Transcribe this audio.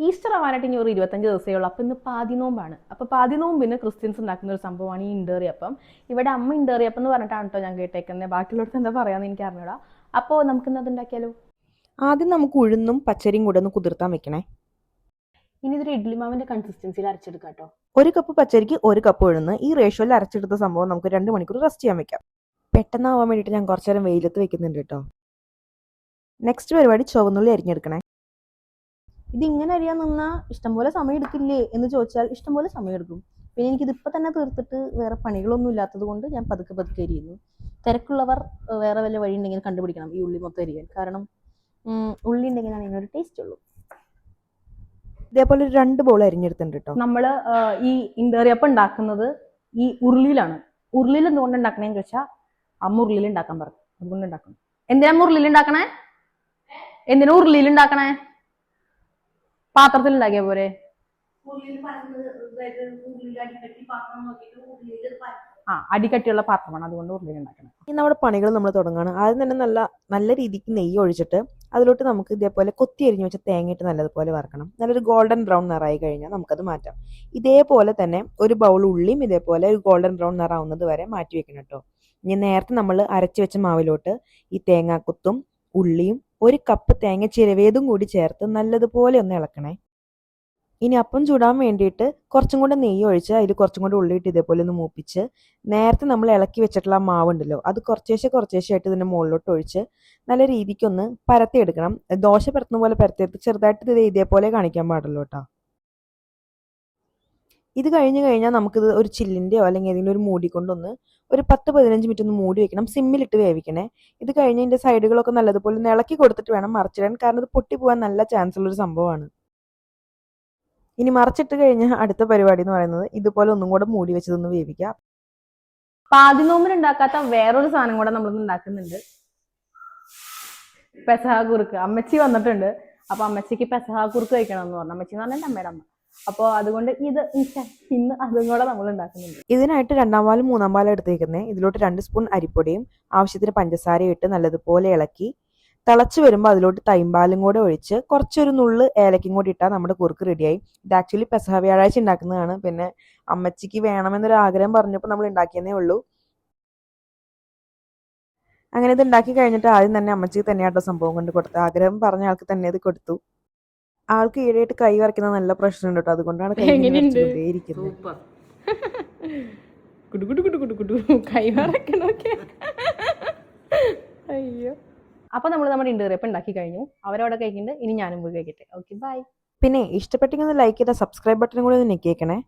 Easter ആവാനായിട്ട് ഇനി ഒരു 25 ദിവസമേ ഉള്ളൂ. അപ്പോൾ ഇന്ന് പാതിനോമ്പാണ്. അപ്പോൾ പാതിനോമ്പിന് ക്രിസ്ത്യൻസ് ഉണ്ടാക്കുന്ന ഒരു സംഭവമാണ് ഈ ഇണ്ടേറിയപ്പം. ഇവിടെ അമ്മ ഇണ്ടേറിയപ്പം എന്ന് പറഞ്ഞിട്ടാണ് കേട്ടോ ഞാൻ കേട്ടേക്കുന്നത്. ബാക്കിയുള്ളവർക്ക് എന്താ പറയാമെന്ന് എനിക്ക് അറിഞ്ഞൂടാ. അപ്പോൾ നമുക്കിന്ന് അത് ഉണ്ടാക്കിയാലോ? ആദ്യം നമുക്ക് ഉഴുന്നും പച്ചരിയും കൂടെ ഒന്ന് കുതിർത്താൻ വെക്കണേ. ഇനി ഇതൊരു ഇഡ്ലി മാവിന്റെ കൺസിസ്റ്റൻസിയിൽ അരച്ചെടുക്കാം കേട്ടോ. 1 കപ്പ് പച്ചരിക്ക് 1 കപ്പ് ഉഴുന്ന്. ഈ റേഷ്യോയിൽ അരച്ചെടുത്ത സംഭവം നമുക്ക് 2 മണിക്കൂർ റെസ്റ്റ് ചെയ്യാൻ വെക്കാം. പെട്ടെന്നാവാൻ വേണ്ടിയിട്ട് ഞാൻ കുറച്ചു നേരം വെയിലത്ത് വെക്കുന്നുണ്ട് കേട്ടോ. നെക്സ്റ്റ് പരിപാടി ചുവന്നുള്ളി അരിഞ്ഞെടുക്കണേ. ഇതിങ്ങനെ അരിയാൻ നിന്നാൽ ഇഷ്ടംപോലെ സമയം എടുക്കില്ലേ എന്ന് ചോദിച്ചാൽ ഇഷ്ടംപോലെ സമയം എടുക്കും. പിന്നെ എനിക്കിതിപ്പോൾ തന്നെ തീർത്തിട്ട് വേറെ പണികളൊന്നും ഇല്ലാത്തത് കൊണ്ട് ഞാൻ പതുക്കെ പതുക്കെ എരിയുന്നു. തിരക്കുള്ളവർ വേറെ വല്ല വഴി ഉണ്ടെങ്കിൽ കണ്ടുപിടിക്കണം ഈ ഉള്ളി മൊത്തം എരിയാൻ. കാരണം ഉള്ളി ഉണ്ടെങ്കിലാണ് ഇതിനൊരു ടേസ്റ്റ് ഉള്ളൂ. ഇതേപോലെ ഒരു 2 ബോൾ അരിഞ്ഞെടുത്തിട്ടുണ്ട് കേട്ടോ. നമ്മൾ ഈ ഇണ്ടേറിയപ്പം ഉണ്ടാക്കുന്നത് ഈ ഉരുളിയിലാണ്. ഉരുളിയിൽ എന്തുകൊണ്ട് ഉണ്ടാക്കണേന്ന് ചോദിച്ചാൽ അമ്മ ഉരുളിയിൽ ഉണ്ടാക്കാൻ പറഞ്ഞു. അതുകൊണ്ട് ഉണ്ടാക്കണം. എന്തിനാ ഉരുളിയിൽ ഉണ്ടാക്കണേ? എന്തിനാ ഉരുളിയിൽ ഉണ്ടാക്കണേ? പാത്രത്തിൽ ഉണ്ടാക്കിയ പോരെ? അടിക്കട്ടിയുള്ള പാത്രമാണ്, അതുകൊണ്ട് ഉരുളിയിൽ ഉണ്ടാക്കണം. ഇനി നമ്മുടെ പണികൾ നമ്മൾ തുടങ്ങുകയാണ്. ആദ്യം തന്നെ നല്ല രീതിക്ക് നെയ്യ് ഒഴിച്ചിട്ട് അതിലോട്ട് നമുക്ക് ഇതേപോലെ കൊത്തി അരിഞ്ഞു വെച്ച തേങ്ങയിട്ട് നല്ലതുപോലെ വറക്കണം. നല്ലൊരു ഗോൾഡൻ ബ്രൗൺ നിറായി കഴിഞ്ഞാൽ നമുക്കത് മാറ്റാം. ഇതേപോലെ തന്നെ ഒരു ബൗൾ ഉള്ളിയും ഇതേപോലെ ഒരു ഗോൾഡൻ ബ്രൗൺ നിറാവുന്നത് വരെ മാറ്റി വെക്കണം കേട്ടോ. ഇനി നേരത്തെ നമ്മൾ അരച്ചു വെച്ച മാവിലോട്ട് ഈ തേങ്ങാക്കുത്തും ഉള്ളിയും 1 കപ്പ് തേങ്ങ ചിരവേതും കൂടി ചേർത്ത് നല്ലതുപോലെ ഒന്ന് ഇളക്കണേ. ഇനി അപ്പം ചൂടാൻ വേണ്ടിയിട്ട് കുറച്ചും കൂടെ നെയ്യ് ഒഴിച്ച് അതിൽ കുറച്ചും കൂടെ ഉള്ളിയിട്ട് ഇതേപോലെ ഒന്ന് മൂപ്പിച്ച് നേരത്തെ നമ്മൾ ഇളക്കി വെച്ചിട്ടുള്ള ആ മാവുണ്ടല്ലോ അത് കുറച്ചേശ്ശായിട്ട് ഇതിൻ്റെ മുകളിലോട്ട് ഒഴിച്ച് നല്ല രീതിക്കൊന്ന് പരത്തിയെടുക്കണം. ദോശ പരത്തുന്ന പോലെ പരത്തിയെടുത്ത് ചെറുതായിട്ട് ഇത് ഇതേപോലെ കാണിക്കാൻ പാടുള്ളൂ കേട്ടോ. ഇത് കഴിഞ്ഞാൽ നമുക്കിത് ഒരു ചില്ലിൻ്റെയോ അല്ലെങ്കിൽ ഏതെങ്കിലും ഒരു മൂടി കൊണ്ടൊന്ന് ഒരു 10-15 മിനിറ്റ് ഒന്ന് മൂടി വെക്കണം. സിമ്മിലിട്ട് വേവിക്കണേ. ഇത് കഴിഞ്ഞ് ഇതിൻ്റെ സൈഡുകളൊക്കെ നല്ലതുപോലെ ഒന്ന് ഇളക്കി കൊടുത്തിട്ട് വേണം മറിച്ചിടാൻ. കാരണം ഇത് പൊട്ടിപ്പോകാൻ നല്ല ചാൻസ് ഉള്ളൊരു സംഭവമാണ്. ഇനി മറിച്ചിട്ട് കഴിഞ്ഞാൽ അടുത്ത പരിപാടി എന്ന് പറയുന്നത് ഇതുപോലെ ഒന്നും കൂടെ മൂടി വെച്ചതൊന്ന് വേവിക്കാം. പാതിനോമ്പിന് ഉണ്ടാക്കാത്ത വേറൊരു സാധനം കൂടെ നമ്മളൊന്ന് ഉണ്ടാക്കുന്നുണ്ട്. പെസഹ കുറുക്ക്. അമ്മച്ചി വന്നിട്ടുണ്ട്. അപ്പൊ അമ്മച്ചിക്ക് പെസഹ കുറുക്ക് കഴിക്കണം എന്ന് പറഞ്ഞു. അമ്മച്ചി എന്ന് പറഞ്ഞാൽ അമ്മയുടെ അമ്മ. അപ്പോൾ അതുകൊണ്ട് ഇന്ന് അതും കൂടെ നമ്മൾ ഉണ്ടാക്കുന്നുണ്ട്. ഇതിനായിട്ട് 2-ാം പാലും 3-ാം പാലും എടുത്തേക്കുന്നത്. ഇതിലോട്ട് 2 സ്പൂൺ അരിപ്പൊടിയും ആവശ്യത്തിന് പഞ്ചസാരയും ഇട്ട് നല്ലതുപോലെ ഇളക്കി തിളച്ച് വരുമ്പോൾ അതിലോട്ട് തൈമ്പാലും കൂടെ ഒഴിച്ച് കുറച്ചൊരു നുള്ള് ഏലക്കും കൂടി ഇട്ടാൽ നമ്മുടെ കുറുക്ക് റെഡിയായി. ഇത് ആക്ച്വലി പെസഹ വ്യാഴാഴ്ച ഉണ്ടാക്കുന്നതാണ്. പിന്നെ അമ്മച്ചിക്ക് വേണമെന്നൊരു ആഗ്രഹം പറഞ്ഞപ്പോൾ നമ്മൾ ഉണ്ടാക്കിയെന്നേ ഉള്ളൂ. അങ്ങനെ ഇത് ഉണ്ടാക്കി കഴിഞ്ഞിട്ട് ആദ്യം തന്നെ അമ്മച്ചിക്ക് തന്നെയാട്ടോ സംഭവം കൊണ്ട് കൊടുത്തത്. ആഗ്രഹം പറഞ്ഞ ആൾക്ക് തന്നെ അത് കൊടുത്തു. ആൾക്ക് ഈടായിട്ട് കൈ വരയ്ക്കുന്ന നല്ല പ്രശ്നമുണ്ട് കേട്ടോ. അതുകൊണ്ടാണ് കൈ അയ്യോ. അപ്പൊ നമ്മൾ നമ്മുടെ ഇണ്ടേറിയപ്പം ഉണ്ടാക്കി കഴിഞ്ഞു. അവരവിടെ കഴിക്കുന്നുണ്ട്. ഇനി ഞാനും പോയി കഴിക്കട്ടെ. Okay, bye. പിന്നെ ഇഷ്ടപ്പെട്ടെങ്കിൽ ഒന്ന് ലൈക്ക് ചെയ്താൽ സബ്സ്ക്രൈബ് ബട്ടൺ കൂടി ഒന്ന് ഞെക്കിയേക്കണേ.